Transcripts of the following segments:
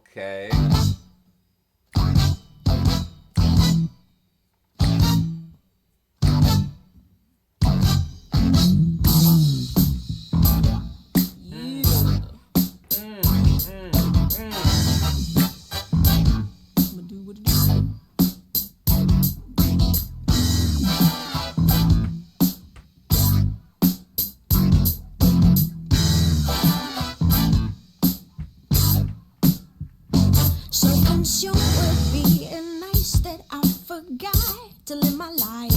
Okay. So consumed with being nice that I forgot to live my life.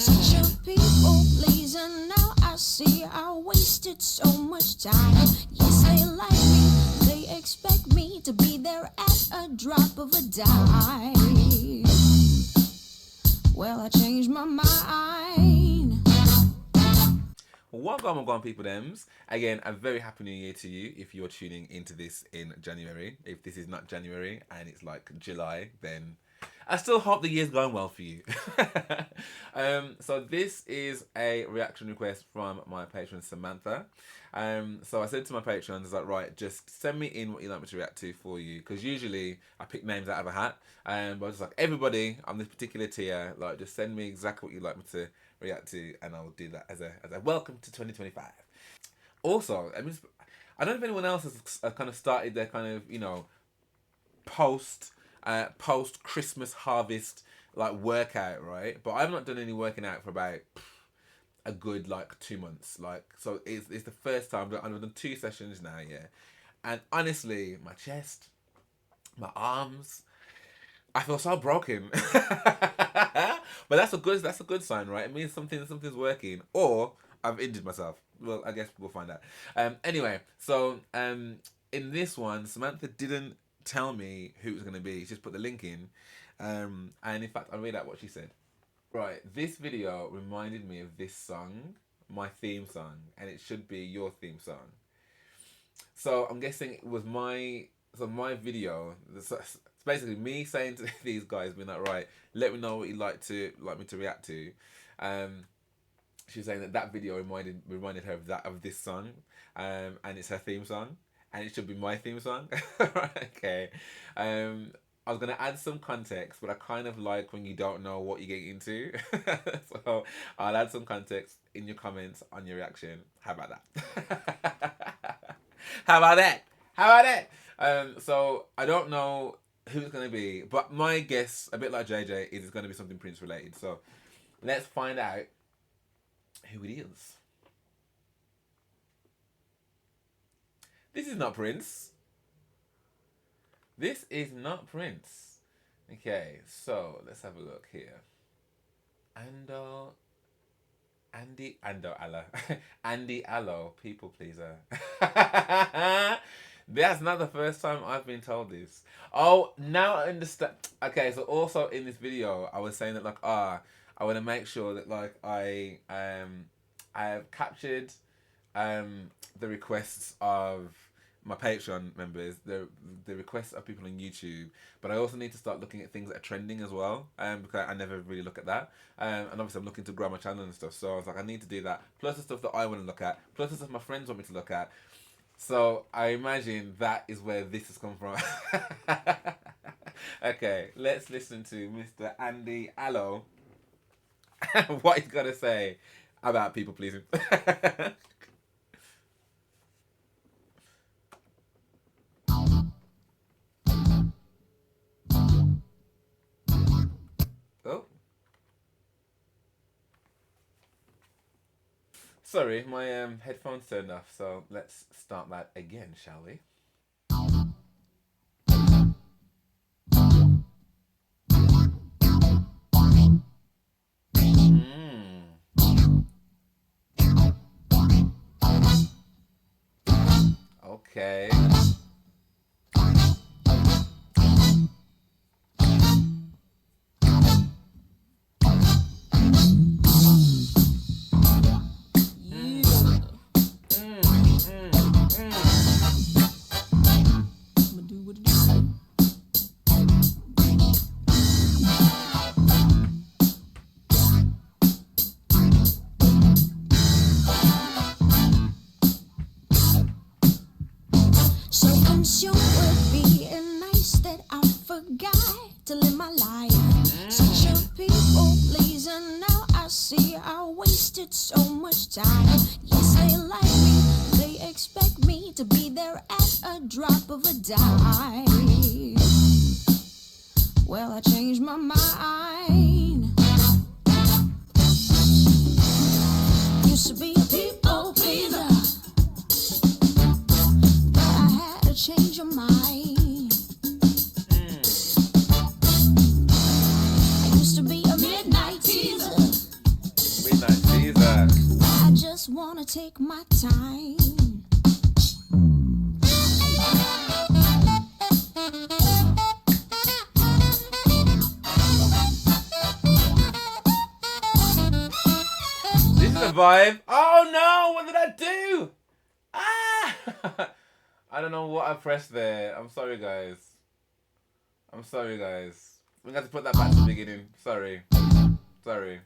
Such a people pleaser. Now I see I wasted so much time. Yes, they like me. They expect me to be there at a drop of a dime. Well, I changed my mind. Welcome, people thems. Again, a very happy new year to you if you're tuning into this in January. If this is not January and it's like July, then I still hope the year's going well for you. So this is a reaction request from my patron Samantha. So I said to my patrons, I was like, right, just send me in what you'd like me to react to for you, because usually I pick names out of a hat. But I was just like, everybody on this particular tier, like, just send me exactly what you'd like me to react to, and I'll do that as a welcome to 2025. Also, I don't know if anyone else has kind of started their kind of, you know, post Christmas harvest like workout, right? But I've not done any working out for about a good like 2 months. Like, so it's the first time I've done 2 sessions now, yeah. And honestly, my chest, my arms, I feel so broken. But that's a good sign, right? It means something's working, or I've injured myself. Well, I guess we'll find out. Anyway, so in this one, Samantha didn't tell me who it was going to be. She just put the link in, and in fact, I'll read out what she said. Right, this video reminded me of this song, my theme song, and it should be your theme song. So I'm guessing it was my video. It's basically me saying to these guys, being like, right, let me know what you'd like me to react to. She was saying that video reminded her of this song, and it's her theme song, and it should be my theme song. Okay. I was gonna add some context, but I kind of like when you don't know what you're getting into. So I'll add some context in your comments on your reaction. How about that? How about that? How about that? So I don't know who it's gonna be, but my guess, a bit like JJ, is it's gonna be something Prince related. So let's find out who it is. This is not Prince. This is not Prince. Okay, so let's have a look here. Allo. Andy Allo, people pleaser. That's not the first time I've been told this. Oh, now I understand. Okay, so also in this video, I was saying that like, I want to make sure that like I have captured the requests of my Patreon members, the requests of people on YouTube, but I also need to start looking at things that are trending as well, because I never really look at that, and obviously I'm looking to grow my channel and stuff, so I was like, I need to do that, plus the stuff that I want to look at, plus the stuff my friends want me to look at, so I imagine that is where this has come from. Okay, let's listen to Mr. Andy Allo, what he's got to say about people pleasing. Oh. Sorry, my headphones turned off, so let's start that again, shall we? Okay. So consumed with being to live my life. Such a people pleaser, now I see I wasted so much time. Yes, they like me, they expect me to be there at a drop of a dime. Well, I changed my mind. Used to be a people pleaser, but I had to change your mind. I used to be a midnight teaser. Midnight teaser. I just wanna take my time. This is a vibe. Oh no, what did I do? Ah! I don't know what I pressed there. I'm sorry, guys. I'm sorry, guys. We're going to have to put that back to the beginning. Sorry. Sorry.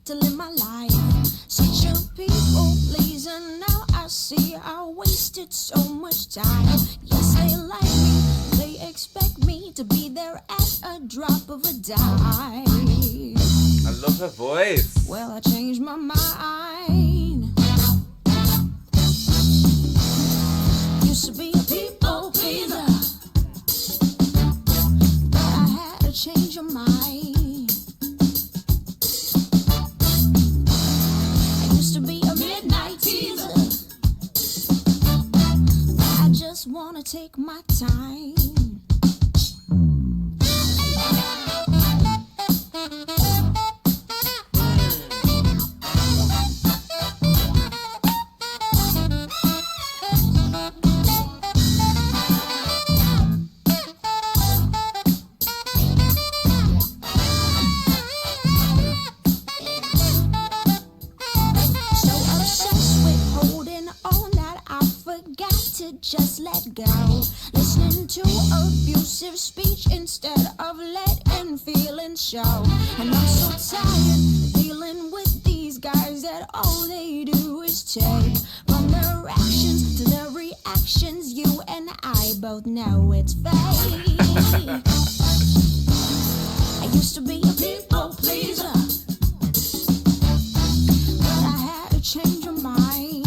To live my life, such a people pleaser. Now I see I wasted so much time. Yes, they like me, they expect me to be there at a drop of a dime. I love her voice. Well, I changed my mind. Used to be a people pleaser, but I had to change your mind. Wanna take my time. Just let go, listening to abusive speech instead of letting feelings show. And I'm so tired dealing with these guys that all they do is take. From their actions to their reactions, you and I both know it's fake. I used to be a people pleaser, but I had to change your mind.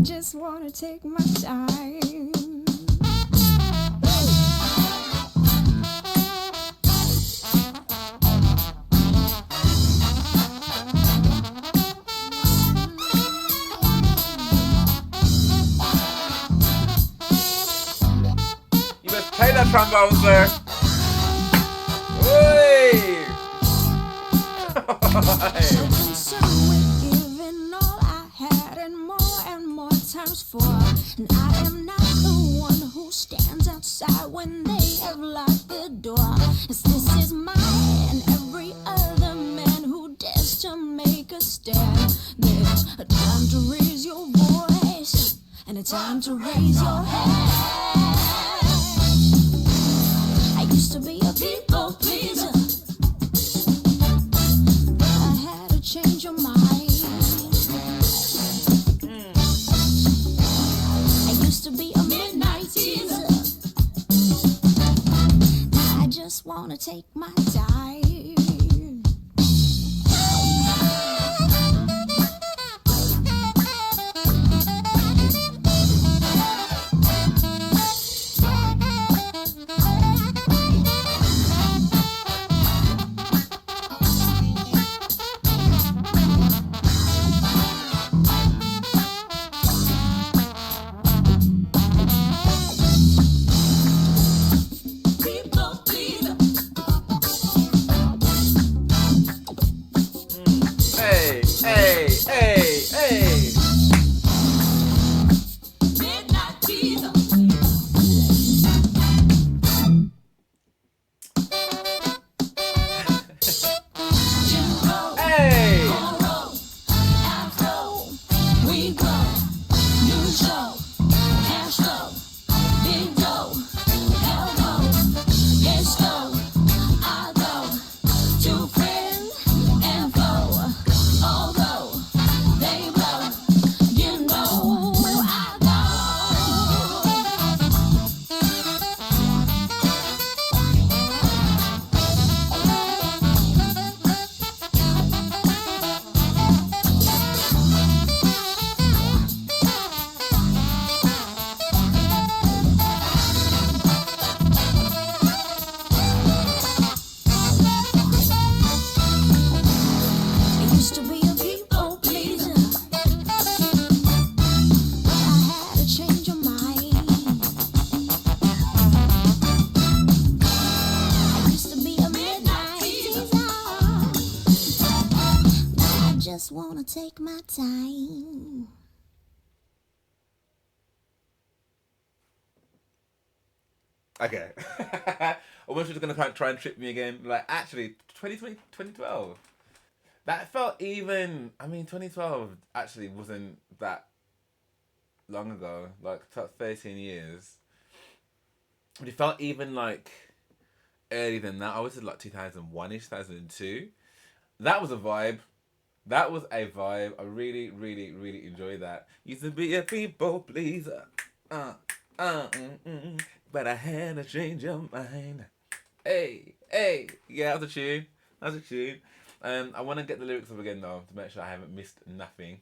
Just wanna take my time. You must play that trombone, sir. Oi! So concerned with giving all I had and more times four. And I am not the one who stands outside when they have locked the door. As this is mine and every other man who dares to make a stand. There's a time to raise your voice and a time to raise your hand. I used to be a people pleaser, but I had to change your mind. To be a midnight teaser, I just wanna take my time. gonna take my time. Okay. I was just gonna try and trip me again. Like actually, 2020, 2012. That felt even. I mean, 2012 actually wasn't that long ago. Like 13 years. But it felt even like earlier than that. I was in like 2001 ish, 2002. That was a vibe. That was a vibe. I really, really, really enjoyed that. Used to be a people pleaser. Uh, but I had to change your mind. Hey, hey. Yeah, that was a tune. That was a tune. I want to get the lyrics up again though to make sure I haven't missed nothing.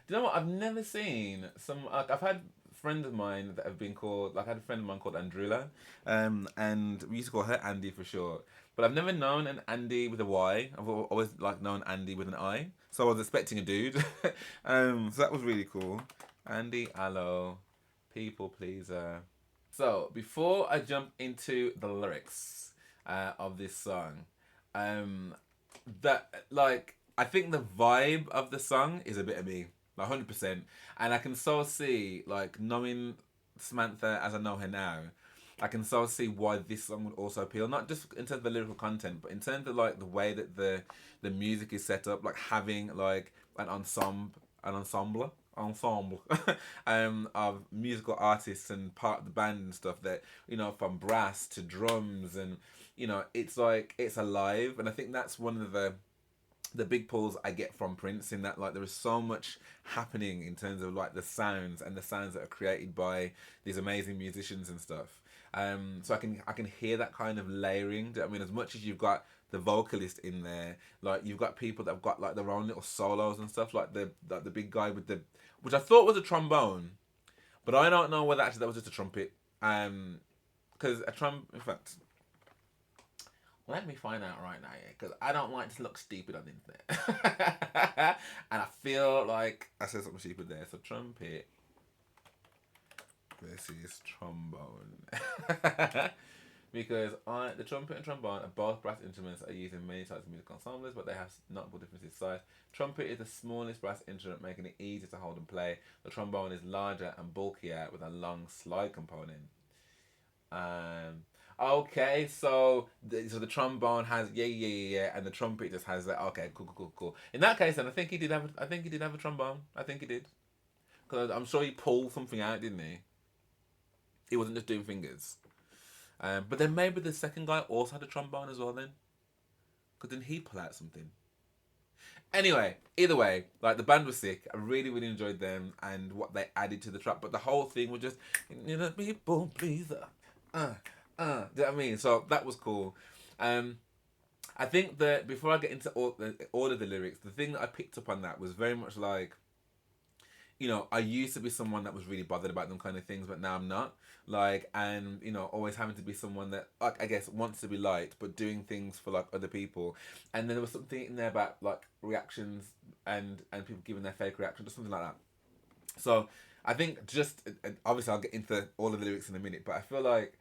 Do you know what? I've never seen some. Like, I've had friends of mine that have been called. Like I had a friend of mine called Andrula, and we used to call her Andy for short. But I've never known an Andy with a Y. I've always like known Andy with an I. So I was expecting a dude. So that was really cool. Andy Allo, people pleaser. So before I jump into the lyrics of this song, um, that like I think the vibe of the song is a bit of me, like 100%, and I can so see like knowing Samantha as I know her now. I can so see why this song would also appeal, not just in terms of the lyrical content, but in terms of like the way that the music is set up, like having like an ensemble of musical artists and part of the band and stuff that from brass to drums and it's like it's alive, and I think that's one of the big pulls I get from Prince in that like there is so much happening in terms of like the sounds and the sounds that are created by these amazing musicians and stuff. So I can hear that kind of layering. I mean, as much as you've got the vocalist in there, like you've got people that have got like their own little solos and stuff, like the big guy with the which I thought was a trombone, but I don't know whether actually that was just a trumpet. Because a in fact, let me find out right now, yeah, because I don't like to look stupid on the internet. And I feel like I said something stupid there. So trumpet versus trombone. Because the trumpet and trombone are both brass instruments that are used in many types of musical ensembles, but they have notable differences in size. Trumpet is the smallest brass instrument, making it easier to hold and play. The trombone is larger and bulkier with a long slide component. Okay, so the trombone has yeah, and the trumpet just has that. Okay, cool. In that case, then I think he did have a trombone. I think he did because I'm sure he pulled something out, didn't he? He wasn't just doing fingers. But then maybe the second guy also had a trombone as well. Then, because then he pull out something. Anyway, either way, like the band was sick. I really, really enjoyed them and what they added to the track. But the whole thing was just, people, please, do you know what I mean? So that was cool. Um, I think that before I get into all of the lyrics, the thing that I picked up on that was very much like, I used to be someone that was really bothered about them kind of things, but now I'm not. Like, and always having to be someone that, like, I guess wants to be liked, but doing things for like other people. And then there was something in there about like reactions and people giving their fake reactions or something like that. So I think just obviously I'll get into all of the lyrics in a minute, but I feel like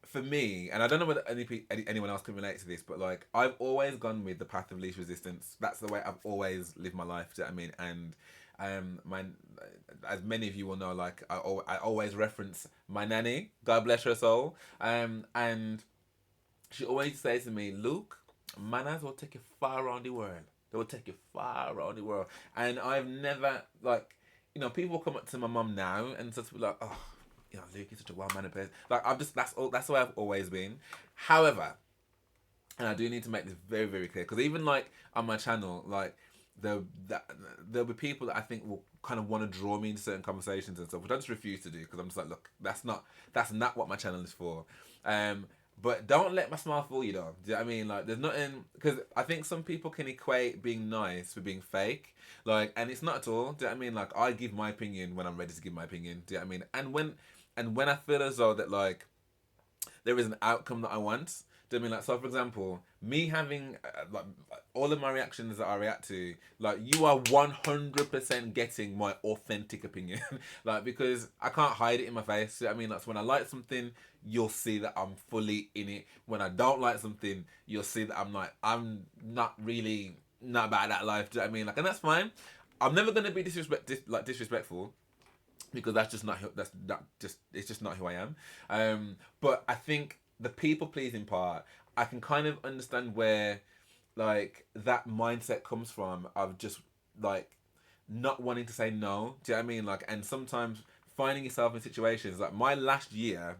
for me, and I don't know whether anyone else can relate to this, but like I've always gone with the path of least resistance. That's the way I've always lived my life. Do you know what I mean? And my as many of you will know, like I always reference my nanny, God bless her soul. And she always says to me, Luke, manners will take you far around the world. They will take you far around the world. And I've never like, people come up to my mum now and just be like, oh, Luke is such a well-mannered person. Like I've just that's the way I've always been. However, and I do need to make this very, very clear because even like on my channel, like there'll be people that I think will kind of want to draw me into certain conversations and stuff, which I just refuse to do because I'm just like, look, that's not what my channel is for. But don't let my smile fool you though. Do you know what I mean? Like, there's nothing because I think some people can equate being nice with being fake. Like, and it's not at all. Do you know what I mean? Like, I give my opinion when I'm ready to give my opinion. Do you know what I mean? And when I feel as though that like there is an outcome that I want. Do you know what I mean? Like, so for example, me having like all of my reactions that I react to, like you are 100% getting my authentic opinion, like because I can't hide it in my face. You know what I mean? Like so when I like something, you'll see that I'm fully in it. When I don't like something, you'll see that I'm not really. not about that life. Do you know what I mean? Like, and that's fine. I'm never gonna be disrespectful, because that's just not it's just not who I am. But I think the people pleasing part, I can kind of understand where like that mindset comes from, of just like not wanting to say no. Do you know what I mean? Like, and sometimes finding yourself in situations like my last year,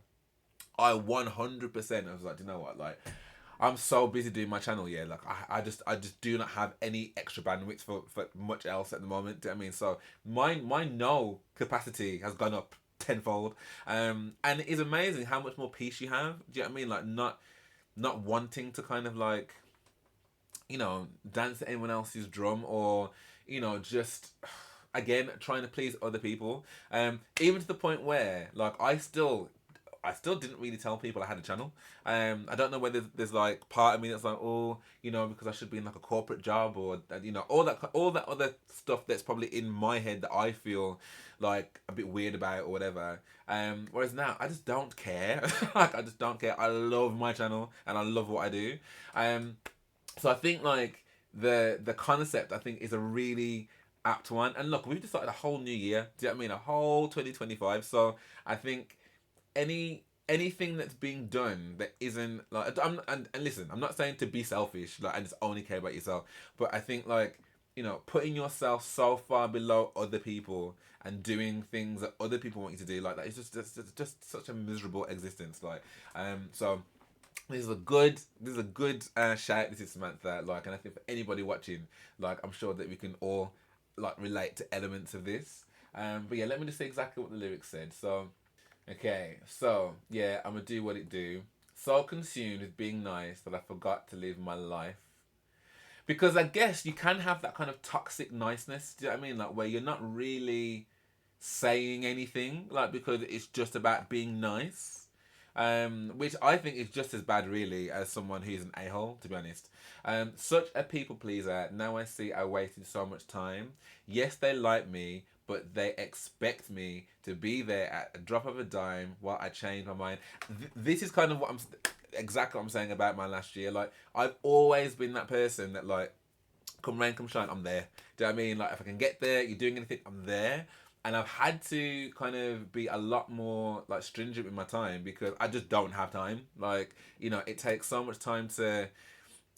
I 100% I was like, do you know what, like I'm so busy doing my channel, yeah. Like I just do not have any extra bandwidth for much else at the moment. Do you know what I mean? So my no capacity has gone up tenfold. And it is amazing how much more peace you have. Do you know what I mean? Like not wanting to kind of like, dance to anyone else's drum, or, just again trying to please other people. Even to the point where like I still didn't really tell people I had a channel. I don't know whether there's like part of me that's like, oh, because I should be in like a corporate job, or all that other stuff that's probably in my head that I feel like a bit weird about or whatever. Whereas now I just don't care. Like I just don't care. I love my channel and I love what I do. So I think like the concept, I think, is a really apt one. And look, we've just started a whole new year. Do you know what I mean? A whole 2025. So I think anything that's being done that isn't like, and listen, I'm not saying to be selfish like and just only care about yourself, but I think like, putting yourself so far below other people and doing things that other people want you to do, like that, is just such a miserable existence. Like, so this is a good shout. This is Samantha. Like, and I think for anybody watching, like, I'm sure that we can all like relate to elements of this. But yeah, let me just say exactly what the lyrics said. So, okay, so yeah, I'm gonna do what it do. So consumed with being nice that I forgot to live my life. Because I guess you can have that kind of toxic niceness. Do you know what I mean? Like where you're not really saying anything, like because it's just about being nice. Which I think is just as bad, really, as someone who's an a-hole, to be honest. Such a people pleaser. Now I see I wasted so much time. Yes, they like me, but they expect me to be there at a drop of a dime while I change my mind. This is kind of exactly what I'm saying about my last year. Like, I've always been that person that, like, come rain, come shine, I'm there. Do you know what I mean? Like, if I can get there, you're doing anything, I'm there. And I've had to kind of be a lot more like stringent with my time, because I just don't have time. Like, it takes so much time to,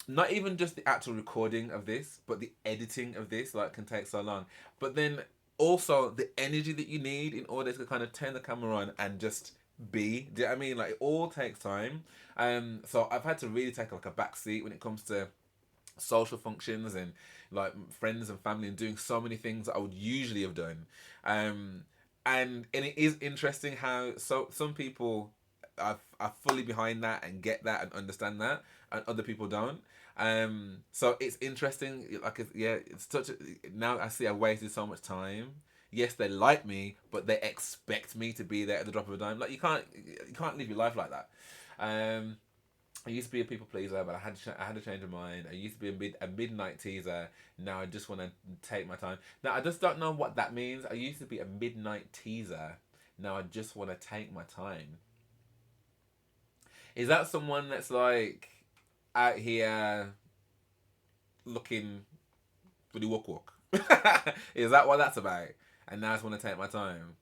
not even just the actual recording of this, but the editing of this, like, can take so long. But then also the energy that you need in order to kind of turn the camera on and just be. Do you know what I mean? Like, it all takes time. So I've had to really take like a back seat when it comes to social functions and like friends and family, and doing so many things that I would usually have done. And it is interesting how some people are fully behind that and get that and understand that, and other people don't. So it's interesting. Like, it's such a, now I see I wasted so much time. Yes, they like me, but they expect me to be there at the drop of a dime. Like, you can't live your life like that. I used to be a people pleaser, but I had to change my mind. I used to be a midnight teaser. Now I just want to take my time. Now I just don't know what that means. I used to be a midnight teaser. Now I just want to take my time. Is that someone that's like out here looking for the walk? Is that what that's about? And now I just want to take my time.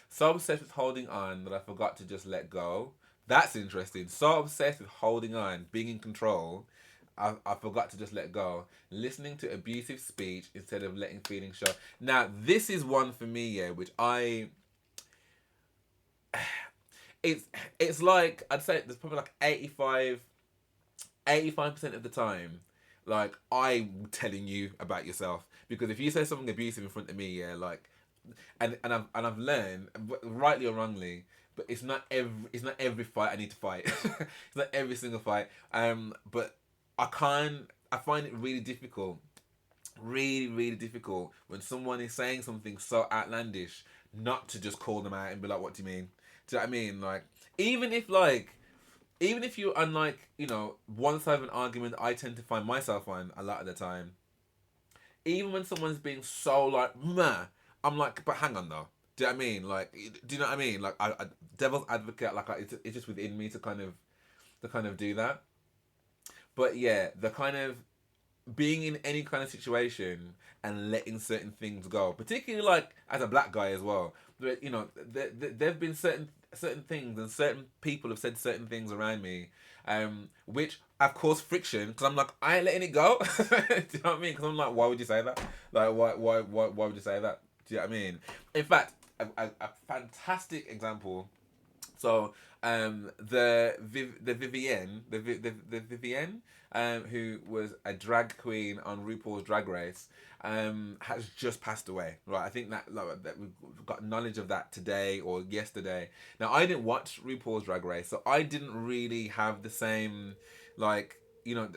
So obsessed with holding on that I forgot to just let go. That's interesting. So obsessed with holding on, being in control, I forgot to just let go. Listening to abusive speech instead of letting feelings show. Now, this is one for me, yeah, which it's like, I'd say there's probably like 85% of the time, like, I'm telling you about yourself. Because if you say something abusive in front of me, yeah, like, and I've learned, rightly or wrongly, but it's not every fight I need to fight. It's not every single fight. But I find it really difficult, really, really difficult, when someone is saying something so outlandish, not to just call them out and be like, "What do you mean?" Do you know what I mean? Like, even if like, even if you're on like, one side of an argument, I tend to find myself on a lot of the time. Even when someone's being so like, meh, I'm like, but hang on though. Do you know what I mean? Like, do you know what I mean? Like, I devil's advocate. Like, it's just within me to kind of do that. But yeah, the kind of being in any kind of situation and letting certain things go, particularly like as a black guy as well. You know, there've been certain things and certain people have said certain things around me, which have caused friction because I'm like, I ain't letting it go. Do you know what I mean? Because I'm like, why would you say that? Like, why would you say that? Do you know what I mean? In fact, a fantastic example. So the Vivienne, the Vivienne, who was a drag queen on RuPaul's Drag Race, has just passed away. Right, I think that we've got knowledge of that today or yesterday. Now I didn't watch RuPaul's Drag Race, so I didn't really have the same, like, you know,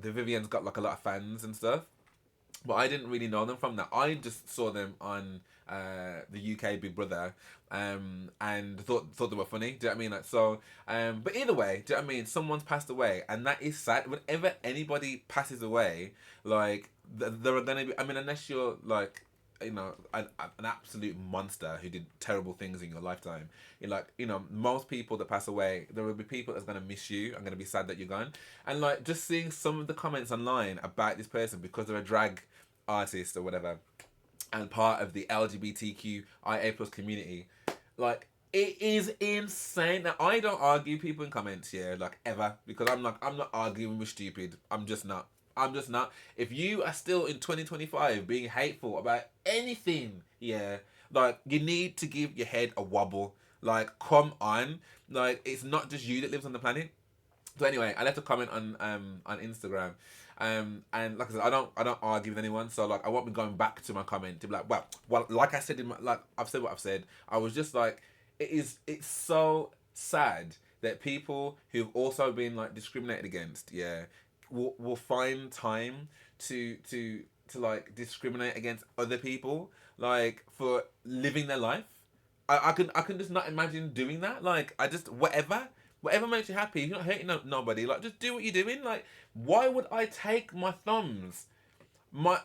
the Vivienne's got like a lot of fans and stuff, but I didn't really know them from that. I just saw them on the UK Big Brother, and thought they were funny. Do you know what I mean? Like, so, but either way, do you know what I mean? Someone's passed away, and that is sad. Whenever anybody passes away, like there are gonna be. I mean, unless you're like, you know, an absolute monster who did terrible things in your lifetime. You're like, you know, most people that pass away, there will be people that's gonna miss you. I'm gonna be sad that you're gone, and like just seeing some of the comments online about this person because they're a drag artist or whatever, and part of the LGBTQIA plus community, like it is insane. Now I don't argue people in comments here, like ever, because I'm not arguing with stupid. I'm just not. I'm just not. If you are still in 2025 being hateful about anything, yeah, like you need to give your head a wobble. Like, come on. Like, it's not just you that lives on the planet. So anyway, I left a comment on Instagram, and like I said, I don't argue with anyone, so like I won't be going back to my comment to be like, well, like I said in my, like I've said what I've said. I was just like, it's so sad that people who've also been like discriminated against, yeah, will find time to like discriminate against other people, like for living their life. I can just not imagine doing that. Like I just whatever makes you happy. If you're not hurting nobody, like just do what you're doing. Like why would I take my thumbs, my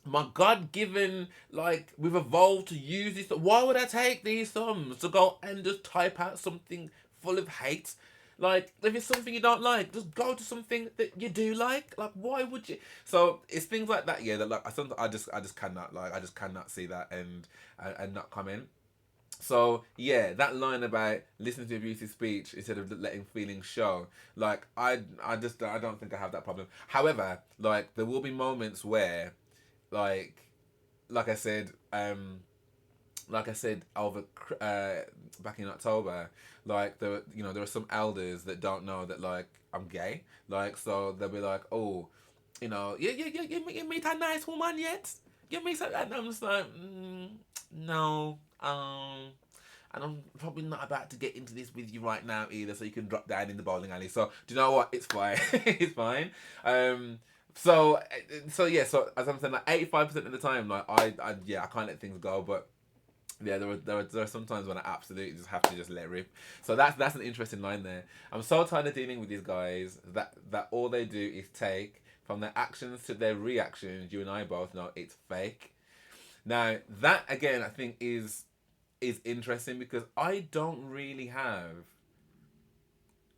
my God given, like we've evolved to use this. Why would I take these thumbs to go and just type out something full of hate? Like if it's something you don't like, just go to something that you do like. Like why would you? So it's things like that, yeah. That like I just cannot, like I just cannot see that and not comment. So yeah, that line about listening to abusive speech instead of letting feelings show, like I don't think I have that problem. However, like there will be moments where, like like I said, over back in October, like there are some elders that don't know that like I'm gay, like so they'll be like, oh, you meet a nice woman yet? You meet something, and I'm just like, no, and I'm probably not about to get into this with you right now either, so you can drop down in the bowling alley. So do you know what? It's fine. It's fine. So yeah. So as I'm saying, like 85% of the time, like I can't let things go, but yeah, there are some times when I absolutely just have to just let rip. So that's an interesting line there. I'm so tired of dealing with these guys that all they do is take from their actions to their reactions. You and I both know it's fake. Now that again, I think is interesting because I don't really have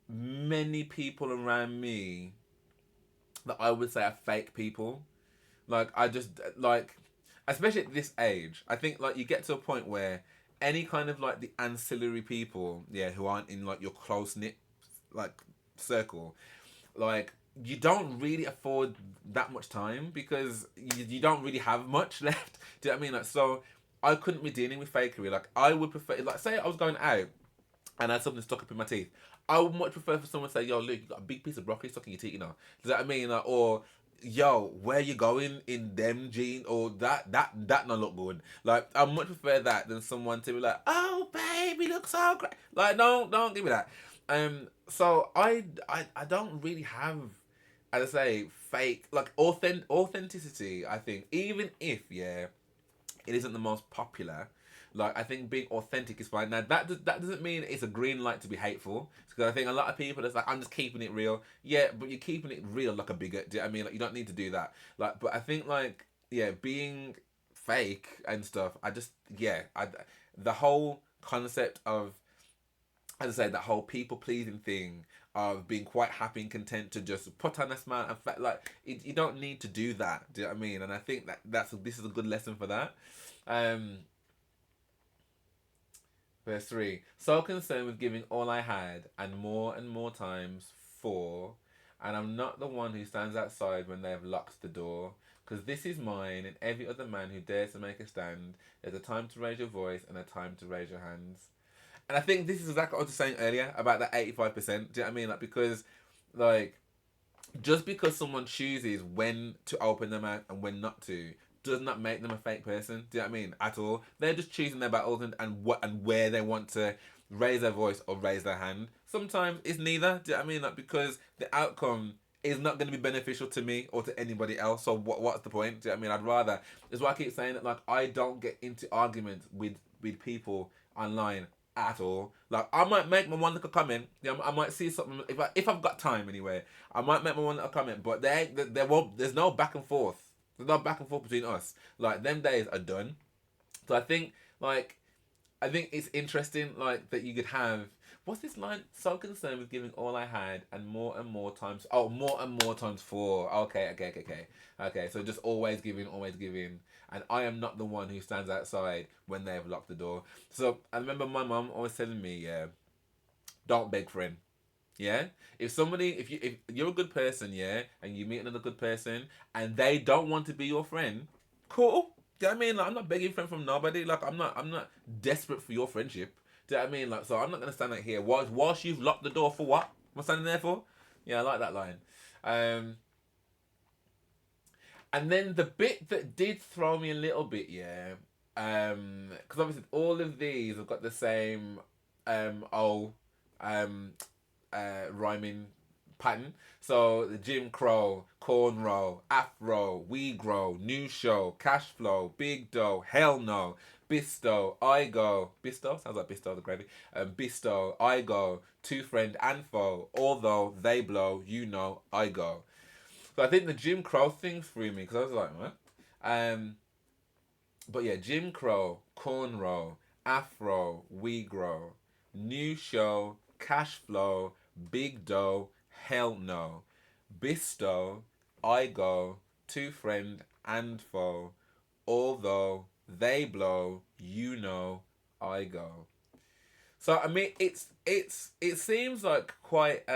many people around me that I would say are fake people. Like I just like, especially at this age, I think like you get to a point where any kind of like the ancillary people, yeah, who aren't in like your close knit like circle, like you don't really afford that much time because you don't really have much left. Do you know what I mean? Like so, I couldn't be dealing with fakery. Like I would prefer, like say I was going out and I had something stuck up in my teeth. I would much prefer for someone to say, "Yo, look, you got a big piece of broccoli stuck in your teeth," you know. Does that mean like, or yo, where you going in them jeans or that not look good. Like I much prefer that than someone to be like, "Oh, baby, look so great." Like don't give me that. So I don't really have, as I say, fake like authenticity. I think even if yeah, it isn't the most popular. Like I think being authentic is fine. Now that doesn't mean it's a green light to be hateful. Because I think a lot of people that's like I'm just keeping it real. Yeah, but you're keeping it real like a bigot. Do you know what I mean? Like you don't need to do that. Like, but I think like yeah, being fake and stuff. I just yeah, the whole concept of, as I say, that whole people pleasing thing, of being quite happy and content to just put on a smile. In fact, like you don't need to do that. Do you know what I mean? And I think this is a good lesson for that. Um, Verse 3. So concerned with giving all I had, and more times 4. And I'm not the one who stands outside when they have locked the door. Because this is mine, and every other man who dares to make a stand. There's a time to raise your voice and a time to raise your hands. And I think this is exactly what I was saying earlier about that 85%. Do you know what I mean? Like, because, like, just because someone chooses when to open their mouth and when not to does not make them a fake person. Do you know what I mean? At all. They're just choosing their battles and what and where they want to raise their voice or raise their hand. Sometimes it's neither. Do you know what I mean? Like, because the outcome is not going to be beneficial to me or to anybody else. So what's the point? Do you know what I mean? I'd rather. That's why I keep saying that. Like, I don't get into arguments with people online at all. Like, I might make my one little comment. Yeah, I might see something if I've got time anyway. I might make my one little comment, but there won't. There's no back and forth. There's no back and forth between us. Like, them days are done. So I think it's interesting like that you could have. What's this line? So concerned with giving all I had and more times. Oh, more and more times 4. Okay. So just always giving, and I am not the one who stands outside when they have locked the door. So I remember my mum always telling me, yeah, don't beg friend. Yeah, if you're a good person, yeah, and you meet another good person, and they don't want to be your friend, cool. Do you know what I mean? Like, I'm not begging friend from nobody. Like, I'm not desperate for your friendship. Do you know what I mean? Like, so I'm not gonna stand out here whilst you've locked the door for what? Am I standing there for? Yeah, I like that line. Um, and then the bit that did throw me a little bit, yeah, because obviously all of these have got the same, oh, um, rhyming pattern. So the Jim Crow, cornrow, afro, we grow, new show, cash flow, big dough, hell no, Bisto, I go, Bisto sounds like Bisto the gravy. Bisto, I go, two friend and foe. Although they blow, you know I go. So I think the Jim Crow thing threw me because I was like, what? But yeah, Jim Crow, cornrow, afro, we grow, new show, cash flow, big dough, hell no, Bisto, I go, two friend and foe. Although they blow, you know I go. So I mean, it seems like quite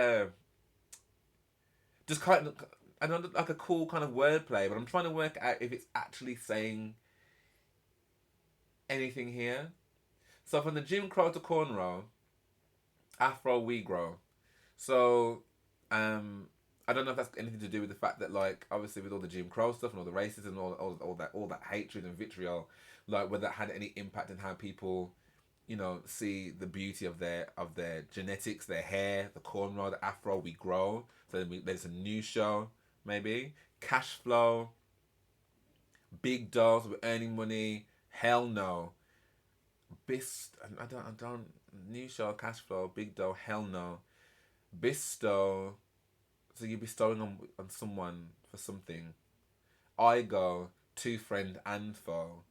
just kind of another like a cool kind of wordplay, but I'm trying to work out if it's actually saying anything here. So from the Jim Crow to cornrow, afro we grow. So I don't know if that's anything to do with the fact that, like, obviously with all the Jim Crow stuff and all the racism and all that hatred and vitriol, like whether that had any impact on how people, see the beauty of their genetics, their hair, the cornrow, the afro we grow. So there's a new show, maybe cash flow, big dough, so we're earning money. Hell no, I don't new show, cash flow, big dough. Hell no, bestow. So you're bestowing on someone for something. I go to friend and foe.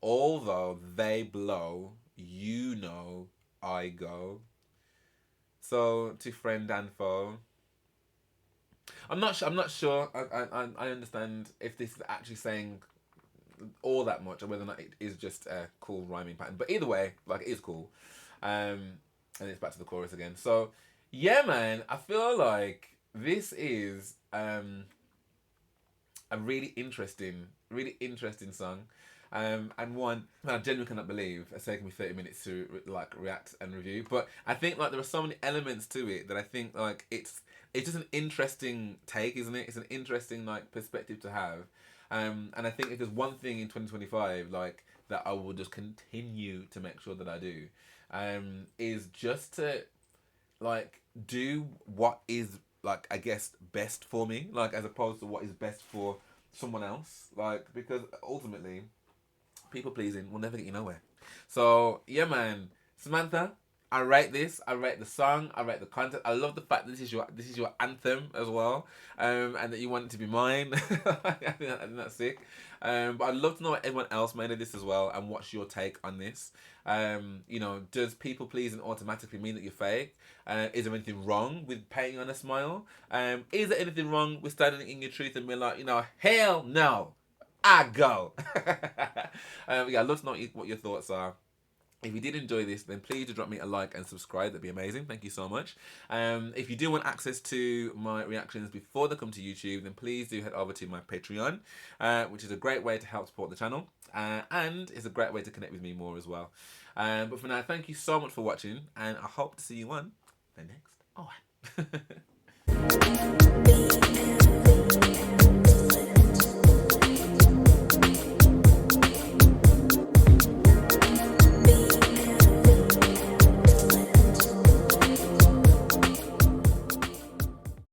Although they blow, you know I go. So to friend and foe. I'm not sure. I'm not sure. I understand if this is actually saying all that much, or whether or not it is just a cool rhyming pattern. But either way, like, it is cool. And it's back to the chorus again. So yeah, man, I feel like this is a really interesting song. And one I genuinely cannot believe it's taken me 30 minutes to like react and review. But I think like there are so many elements to it that I think like it's just an interesting take, isn't it? It's an interesting like perspective to have. And I think if there's one thing in 2025 like that I will just continue to make sure that I do, is just to like do what is like I guess best for me, like as opposed to what is best for someone else, like because ultimately people pleasing will never get you nowhere. So yeah, man, Samantha, I rate this. I rate the song. I rate the content. I love the fact that this is your anthem as well, and that you want it to be mine. I think that's sick. But I'd love to know what everyone else made of this as well, and what's your take on this. Does people pleasing automatically mean that you're fake? Is there anything wrong with paying on a smile? Is there anything wrong with standing in your truth and being like, hell no, I go. I'd love to know what your thoughts are. If you did enjoy this, then please do drop me a like and subscribe. That'd be amazing. Thank you so much. If you do want access to my reactions before they come to YouTube, then please do head over to my Patreon, which is a great way to help support the channel. And it's a great way to connect with me more as well. But for now, thank you so much for watching, and I hope to see you on the next one.